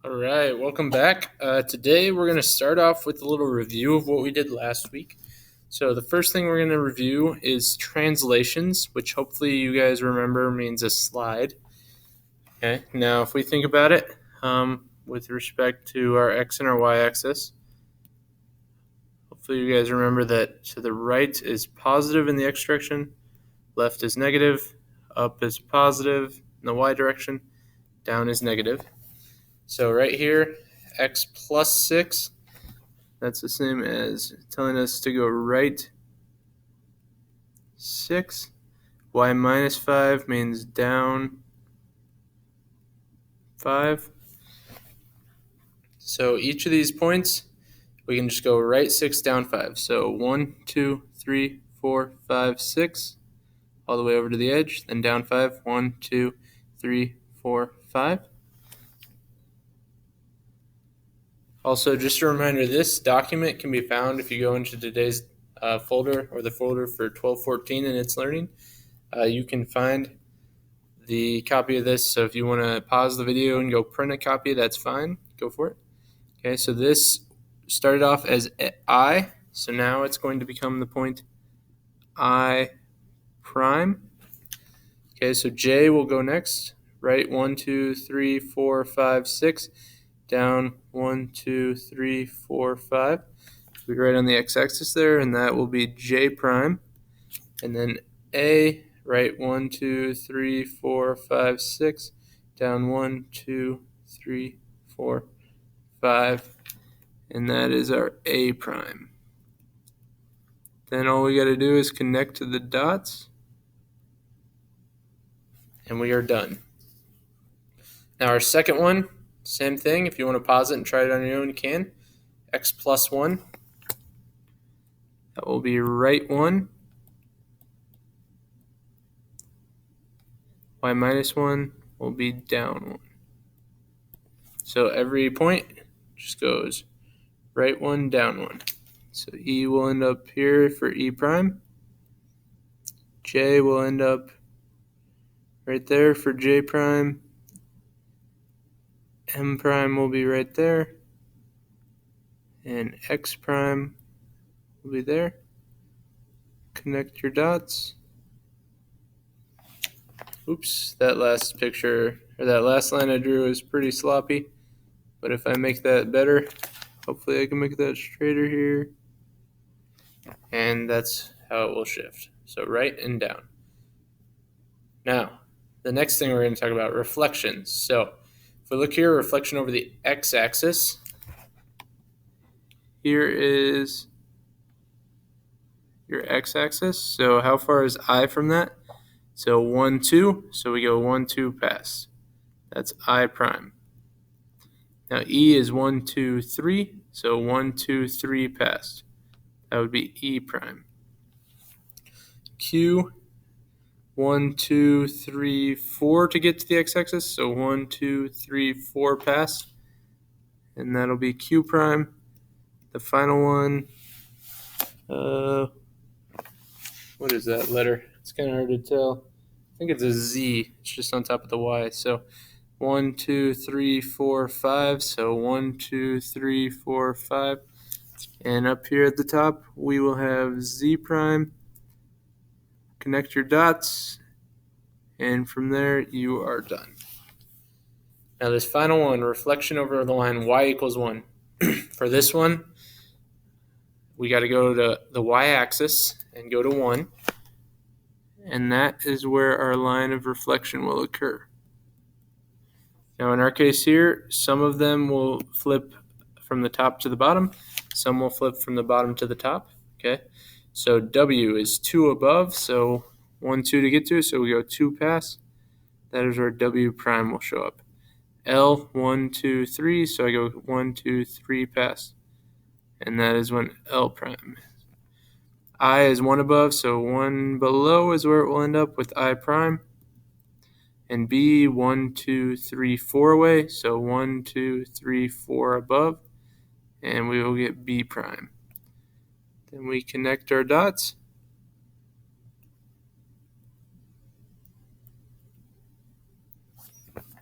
All right, welcome back. Today we're going to start off with a little review of what we did last week. So the first thing we're going to review is translations, which hopefully you guys remember means a slide. Okay, now if we think about it with respect to our x and our y axis, hopefully you guys remember that to the right is positive in the x direction, left is negative, up is positive in the y direction, down is negative. So right here, x plus 6, that's the same as telling us to go right 6. Y minus 5 means down 5. So each of these points, we can just go right 6, down 5. So 1, 2, 3, 4, 5, 6, all the way over to the edge, then down 5. 1, 2, 3, 4, 5. Also, just a reminder, this document can be found if you go into today's folder or the folder for 1214 in its learning. You can find the copy of this. So if you want to pause the video and go print a copy, that's fine. Go for it. Okay, so this started off as I. So now it's going to become the point I prime. Okay, so J will go next. Right, 1, 2, 3, 4, 5, 6. Down 1, 2, 3, 4, 5. We write on the x-axis there, and that will be J prime. And then A, right, 1, 2, 3, 4, 5, 6. Down 1, 2, 3, 4, 5. And that is our A prime. Then all we got to do is connect to the dots, and we are done. Now our second one, same thing. If you want to pause it and try it on your own, you can. X plus 1. That will be right 1. Y minus 1 will be down 1. So every point just goes right 1, down 1. So E will end up here for E prime. J will end up right there for J prime. M prime will be right there. And X prime will be there. Connect your dots. Oops, that last picture, or that last line I drew is pretty sloppy. But if I make that better, hopefully I can make that straighter here. And that's how it will shift. So right and down. Now, the next thing we're going to talk about, reflections. So if we look here, reflection over the x-axis. Here is your x-axis. So how far is I from that? So 1, 2. So we go 1, 2 past. That's I prime. Now E is 1, 2, 3. So 1, 2, 3 past. That would be E prime. Q, 1, 2, 3, 4 to get to the x-axis. So 1, 2, 3, 4 past. And that'll be Q prime. The final one, what is that letter? It's kind of hard to tell. I think it's a Z. It's just on top of the Y. So 1, 2, 3, 4, 5. So 1, 2, 3, 4, 5. And up here at the top, we will have Z prime. Connect your dots. And from there, you are done. Now this final one, reflection over the line y equals 1. For this one, we got to go to the y-axis and go to 1. And that is where our line of reflection will occur. Now in our case here, some of them will flip from the top to the bottom. Some will flip from the bottom to the top. Okay, so W is 2 above, so 1, 2 to get to, so we go 2 past. That is where W prime will show up. L, 1, 2, 3, so I go 1, 2, 3 past. And that is when L prime is. I is 1 above, so 1 below is where it will end up with I prime. And B, 1, 2, 3, 4 away, so 1, 2, 3, 4 above. And we will get B prime. Then we connect our dots.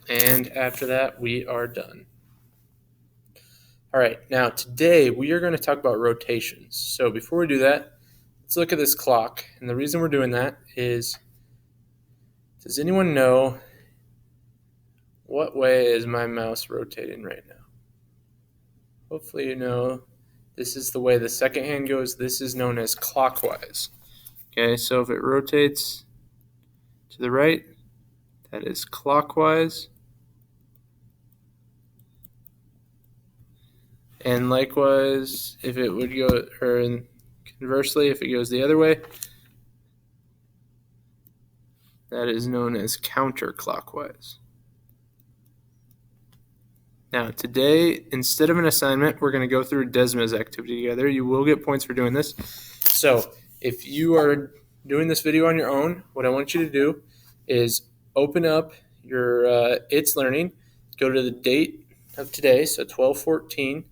And after that, we are done. All right, now today we are going to talk about rotations. So before we do that, let's look at this clock. And the reason we're doing that is, does anyone know what way is my mouse rotating right now? Hopefully you know this is the way the second hand goes. This is known as clockwise. Okay, so if it rotates to the right, that is clockwise. And likewise, if it would go, or conversely, if it goes the other way, that is known as counterclockwise. Now, today, instead of an assignment, we're going to go through a desmos activity together. You will get points for doing this. So, if you are doing this video on your own, what I want you to do is open up your It's Learning, go to the date of today, so 12/14,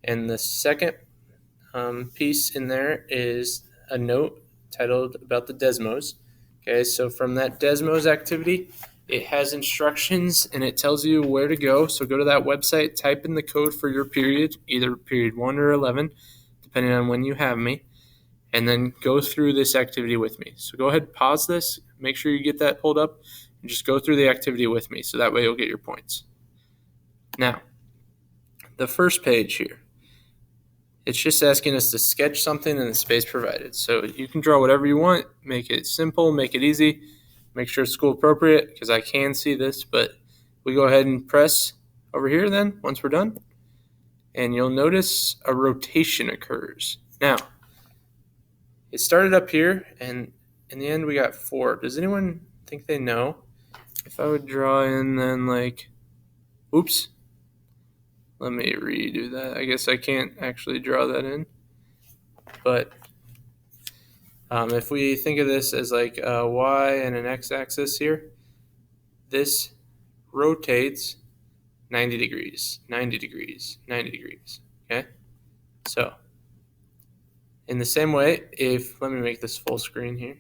and the second piece in there is a note titled about the desmos. Okay, so from that desmos activity, it has instructions and it tells you where to go. So go to that website, type in the code for your period, either period 1 or 11, depending on when you have me, and then go through this activity with me. So go ahead, pause this, make sure you get that pulled up, and just go through the activity with me. So that way you'll get your points. Now, the first page here, it's just asking us to sketch something in the space provided. So you can draw whatever you want, make it simple, make it easy, make sure it's school appropriate, because I can see this, but we go ahead and press over here then, once we're done, and you'll notice a rotation occurs. Now, it started up here, and in the end we got 4. Does anyone think they know? If I would draw in then like, oops, let me redo that. I guess I can't actually draw that in. But if we think of this as like a y and an x-axis here, this rotates 90 degrees, 90 degrees, 90 degrees, okay? So in the same way, let me make this full screen here.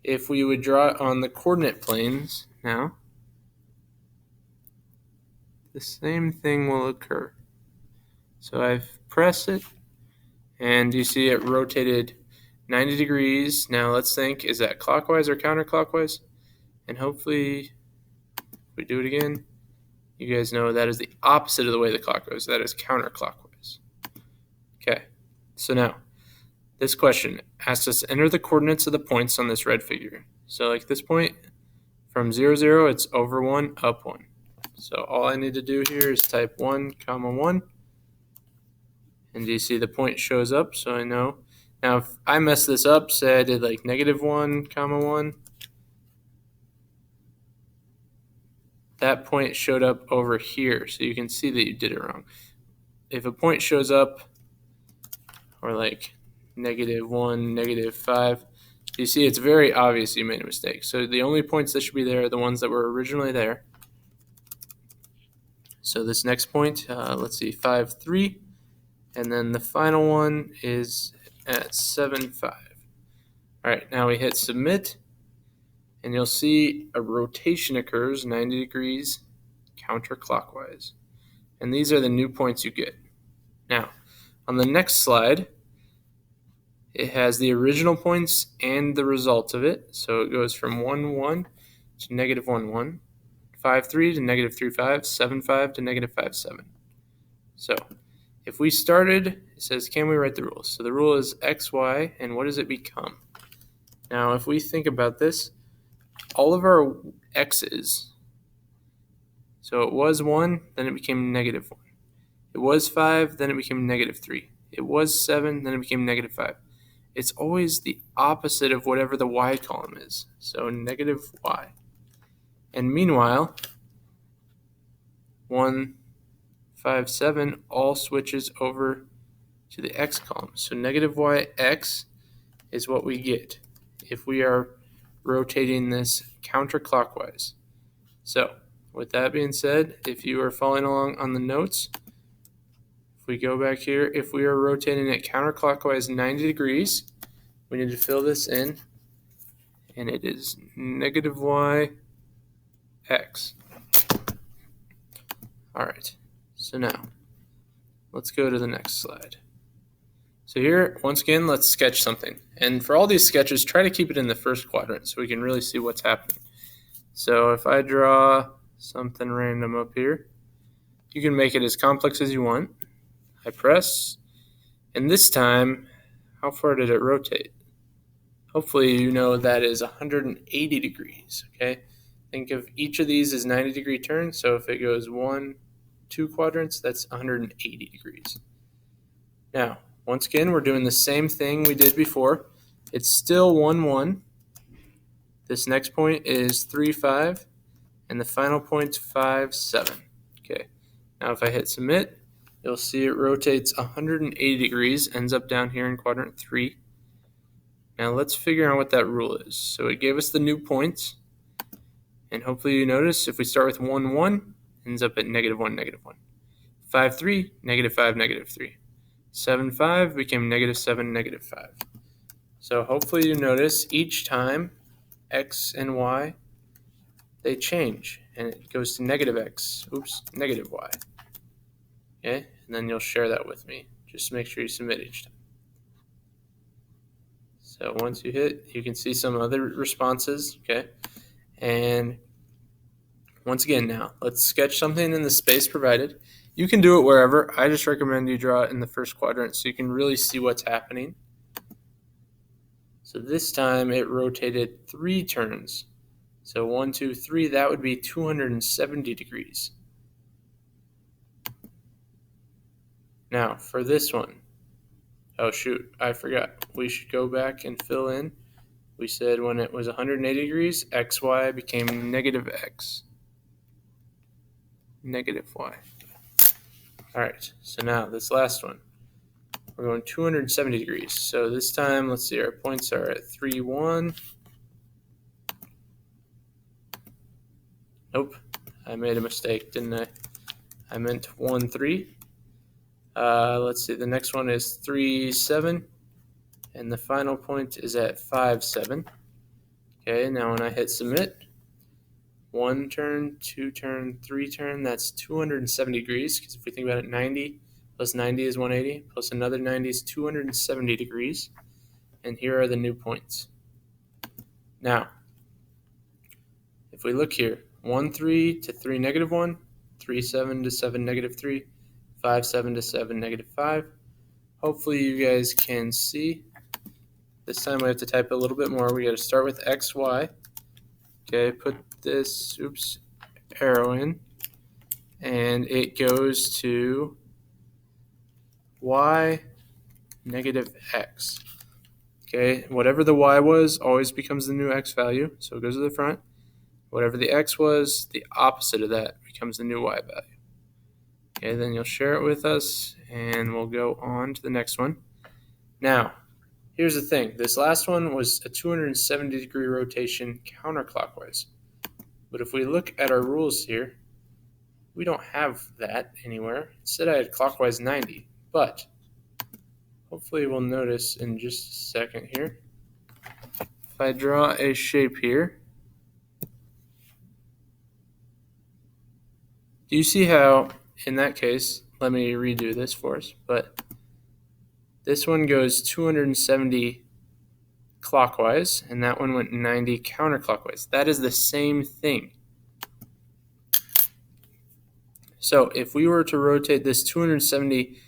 If we would draw it on the coordinate planes now, the same thing will occur. So I've pressed it, and you see it rotated 90 degrees. Now let's think, is that clockwise or counterclockwise? And hopefully, if we do it again, you guys know that is the opposite of the way the clock goes. That is counterclockwise. Okay, so now, this question asks us to enter the coordinates of the points on this red figure. So like this point, from 0, 0, it's over 1, up 1. So all I need to do here is type 1, 1. And do you see the point shows up? So I know. Now if I mess this up, say I did like -1, 1, that point showed up over here. So you can see that you did it wrong. If a point shows up, or like -1, -5, you see it's very obvious you made a mistake. So the only points that should be there are the ones that were originally there. So this next point, let's see, 5, 3. And then the final one is at 7, 5. All right, now we hit submit, and you'll see a rotation occurs 90 degrees counterclockwise. And these are the new points you get. Now, on the next slide, it has the original points and the result of it. So it goes from 1, 1 to -1, 1, 5, 3 to -3, 5, 7, 5 to -5, 7. So if we started, it says, can we write the rules? So the rule is x, y, and what does it become? Now, if we think about this, all of our x's, so it was 1, then it became -1. It was 5, then it became -3. It was 7, then it became -5. It's always the opposite of whatever the y column is, so -y. And meanwhile, 1, 5, 7 all switches over to the x column. So -yx is what we get if we are rotating this counterclockwise. So with that being said, if you are following along on the notes, if we go back here, if we are rotating it counterclockwise 90 degrees, we need to fill this in, and it is -yx. All right, so now Let's go to the next slide. So here, once again, let's sketch something. And for all these sketches, try to keep it in the first quadrant so we can really see what's happening. So if I draw something random up here, you can make it as complex as you want. I press, and this time, how far did it rotate? Hopefully you know that is 180 degrees, okay? Think of each of these as 90-degree turns, so if it goes 1, 2 quadrants, that's 180 degrees. Now, once again, we're doing the same thing we did before. It's still 1, 1. This next point is 3, 5, and the final point's 5, 7. Okay, now if I hit submit, you'll see it rotates 180 degrees, ends up down here in quadrant 3. Now let's figure out what that rule is. So it gave us the new points, and hopefully you notice if we start with 1, 1, ends up at -1, -1. 5, 3, -5, -3. 7, 5 became -7, -5. So hopefully you notice each time x and y, they change, and it goes to -x, -y. Okay, and then you'll share that with me. Just make sure you submit each time. So once you hit, you can see some other responses, okay? And once again now, let's sketch something in the space provided. You can do it wherever. I just recommend you draw it in the first quadrant so you can really see what's happening. So this time it rotated 3 turns. So 1, 2, 3, that would be 270 degrees. Now for this one, oh shoot, I forgot. We should go back and fill in. We said when it was 180 degrees, xy became -x, -y. All right, so now this last one, we're going 270 degrees. So this time, let's see, our points are at 3, 1. Nope, I made a mistake, didn't I? I meant 1, 3. Let's see, the next one is 3, 7. And the final point is at 5, 7. Okay, now when I hit submit, 1 turn, 2 turn, 3 turn, that's 270 degrees, because if we think about it, 90 plus 90 is 180, plus another 90 is 270 degrees. And here are the new points. Now, if we look here, 1, 3 to 3, -1, 3, 7 to 7, -3, 5, 7 to 7, -5. Hopefully you guys can see. This time we have to type a little bit more. We got to start with x, y. Okay, put this arrow in, and it goes to y -x. Okay, whatever the y was always becomes the new x value, so it goes to the front. Whatever the x was, the opposite of that becomes the new y value. Okay, then you'll share it with us, and we'll go on to the next one. Now, here's the thing. This last one was a 270-degree rotation counterclockwise. But if we look at our rules here, we don't have that anywhere. Instead, I had clockwise 90. But hopefully we'll notice in just a second here. If I draw a shape here, do you see how, in that case, let me redo this for us, but this one goes 270 clockwise, and that one went 90 counterclockwise. That is the same thing. So if we were to rotate this 270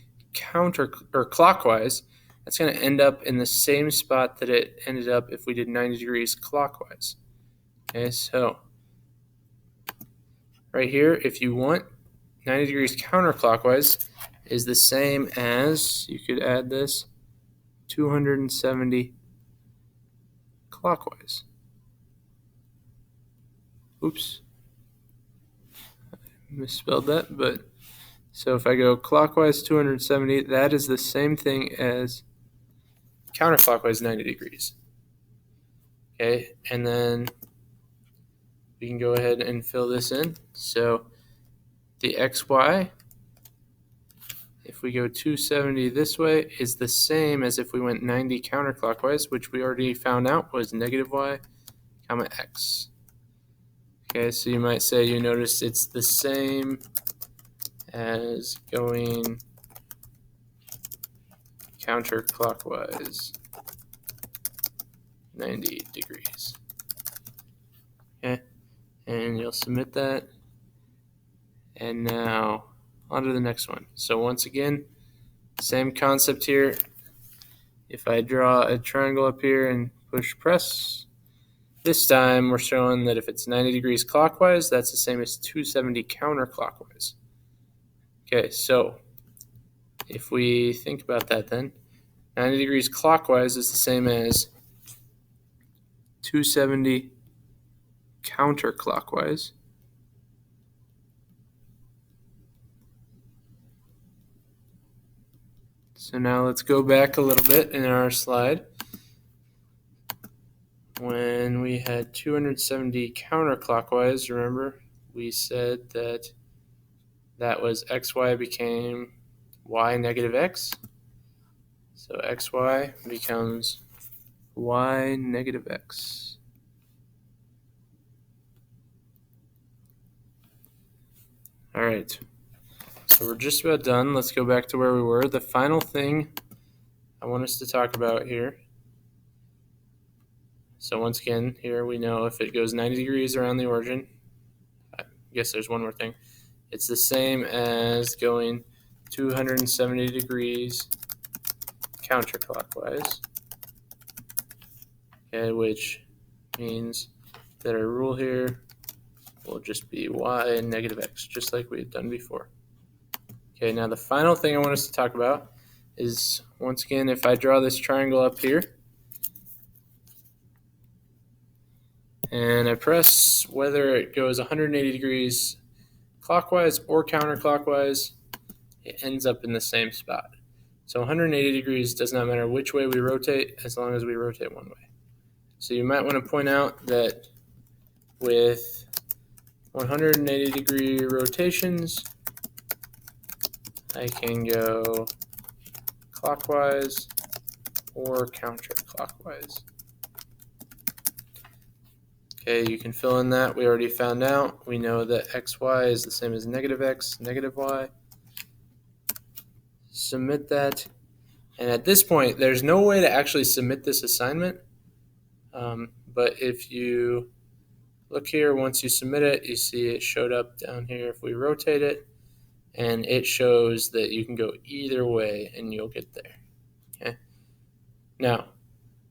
clockwise, that's going to end up in the same spot that it ended up if we did 90 degrees clockwise. Okay, so right here, if you want 90 degrees counterclockwise, is the same as, you could add this, 270 clockwise. Oops, I misspelled that, but so if I go clockwise 270, that is the same thing as counterclockwise 90 degrees. Okay, and then we can go ahead and fill this in. So the xy, if we go 270 this way, is the same as if we went 90 counterclockwise, which we already found out was -y, x. Okay, so you might say you notice it's the same as going counterclockwise 90 degrees. Okay, and you'll submit that. And now on to the next one. So once again, same concept here. If I draw a triangle up here and push press, this time we're showing that if it's 90 degrees clockwise, that's the same as 270 counterclockwise. Okay, so if we think about that then, 90 degrees clockwise is the same as 270 counterclockwise. So now let's go back a little bit in our slide. When we had 270 counterclockwise, remember, we said that that was xy became y negative x. So xy becomes y negative x. All right, so we're just about done. Let's go back to where we were. The final thing I want us to talk about here. So once again, here we know if it goes 90 degrees around the origin, I guess there's one more thing. It's the same as going 270 degrees counterclockwise, okay, which means that our rule here will just be y and negative x, just like we had done before. Okay, now the final thing I want us to talk about is, once again, if I draw this triangle up here, and I press whether it goes 180 degrees clockwise or counterclockwise, it ends up in the same spot. So 180 degrees does not matter which way we rotate, as long as we rotate one way. So you might want to point out that with 180 degree rotations, I can go clockwise or counterclockwise. Okay, you can fill in that. We already found out. We know that xy is the same as negative x, negative y. Submit that. And at this point, there's no way to actually submit this assignment. But if you look here, once you submit it, you see it showed up down here if we rotate it. And it shows that you can go either way and you'll get there. Okay. Now,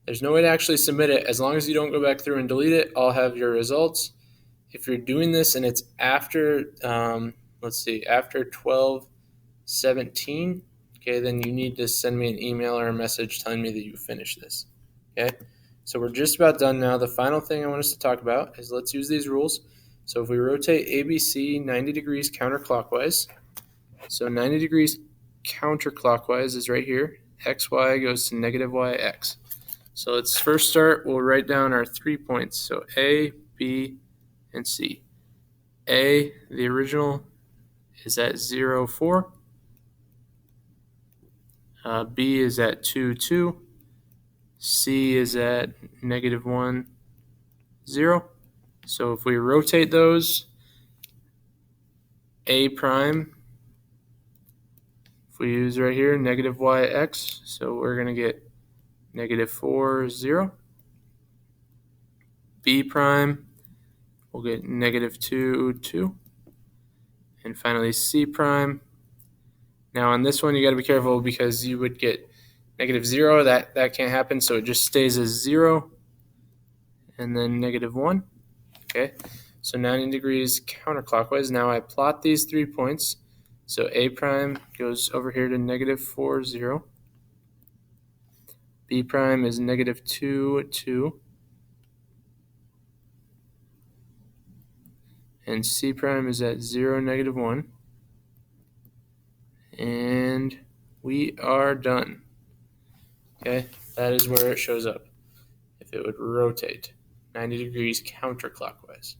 there's no way to actually submit it. As long as you don't go back through and delete it, I'll have your results. If you're doing this and it's after, after 12/17, okay, then you need to send me an email or a message telling me that you finished this. Okay, so we're just about done now. The final thing I want us to talk about is, let's use these rules. So if we rotate ABC 90 degrees counterclockwise, so 90 degrees counterclockwise is right here. XY goes to negative YX. So let's first start, we'll write down our 3 points. So A, B, and C. A, the original, is at 0, 4. B is at 2, 2. C is at negative 1, 0. So if we rotate those, A prime, if we use right here, negative YX, so we're going to get negative 4, 0. B prime, we'll get negative 2, 2. And finally C prime. Now on this one, you got to be careful because you would get negative 0. That can't happen, so it just stays as 0. And then negative 1. Okay, so 90 degrees counterclockwise. Now I plot these 3 points. So A prime goes over here to negative 4, 0. B prime is negative 2, 2. And C prime is at 0, negative 1. And we are done. Okay, that is where it shows up. If it would rotate 90 degrees counterclockwise.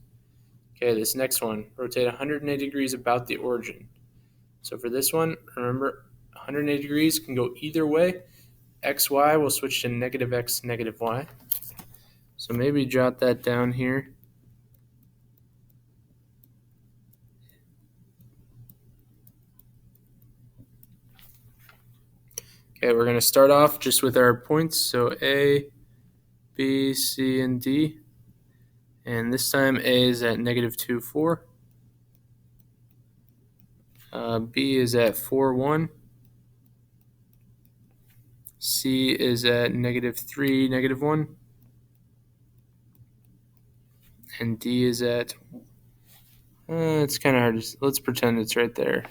Okay, this next one, rotate 180 degrees about the origin. So for this one, remember, 180 degrees can go either way. XY will switch to negative X, negative Y. So maybe jot that down here. Okay, we're going to start off just with our points. So A, B, C, and D. And this time A is at -2, 4. B is at 4, 1. C is at -3, -1. And D is at, it's kind of hard to, let's pretend it's right there.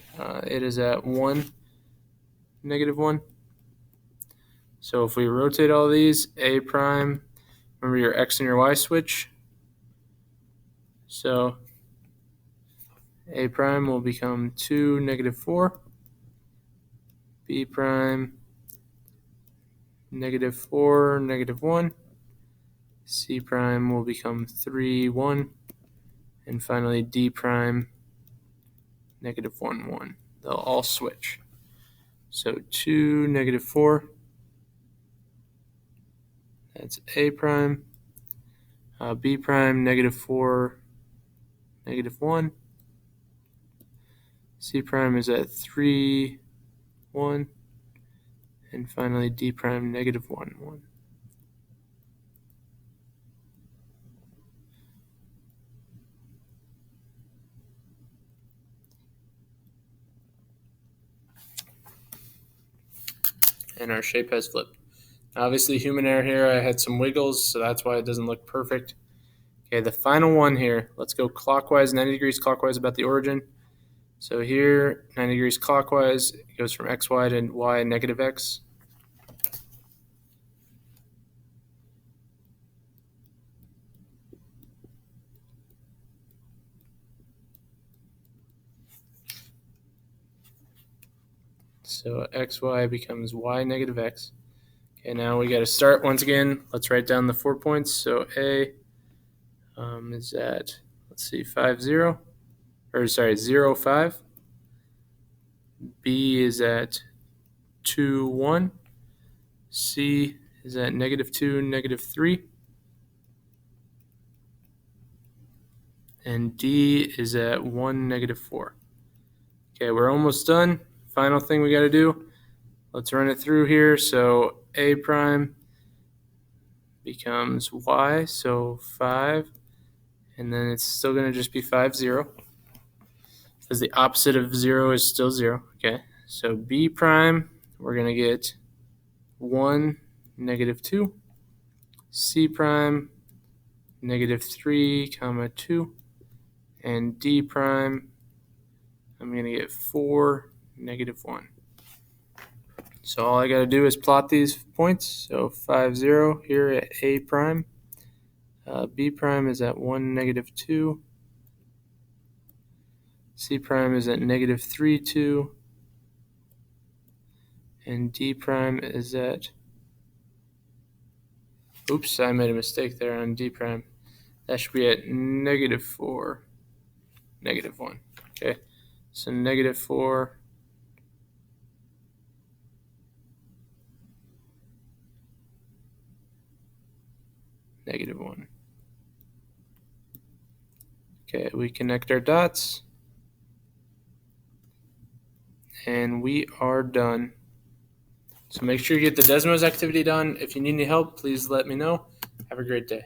It is at 1, -1. So if we rotate all these, A prime, remember your X and your Y switch. So A prime will become 2, -4. B prime, -4, -1. C prime will become 3, 1. And finally D prime, -1, 1. They'll all switch. So 2, -4. That's A prime. B prime, -4, -1. C prime is at 3, 1. And finally D prime, -1, 1. And our shape has flipped. Obviously, human error here. I had some wiggles, so that's why it doesn't look perfect. Okay, the final one here. Let's go clockwise, 90 degrees clockwise about the origin. So here, 90 degrees clockwise, it goes from xy to y -x. So xy becomes y -x. Okay, now we got to start once again. Let's write down the 4 points. So A is at, let's see, 5, 0. Or sorry, 0, 5. B is at 2, 1. C is at -2, -3. And D is at 1, -4. Okay, we're almost done. Final thing we got to do. Let's run it through here. So A prime becomes Y, so 5. And then it's still going to just be 5, 0. Because the opposite of 0 is still 0. Okay, so B prime, we're going to get 1, -2. C prime, -3, 2. And D prime, I'm going to get 4, -1. So all I got to do is plot these points. So 5, 0 here at A prime. B prime is at 1, -2. C prime is at -3, 2. And D prime is at, oops, I made a mistake there on D prime. That should be at -4, -1. Okay, so -4, -1. Okay, we connect our dots. And we are done. So make sure you get the Desmos activity done. If you need any help, please let me know. Have a great day.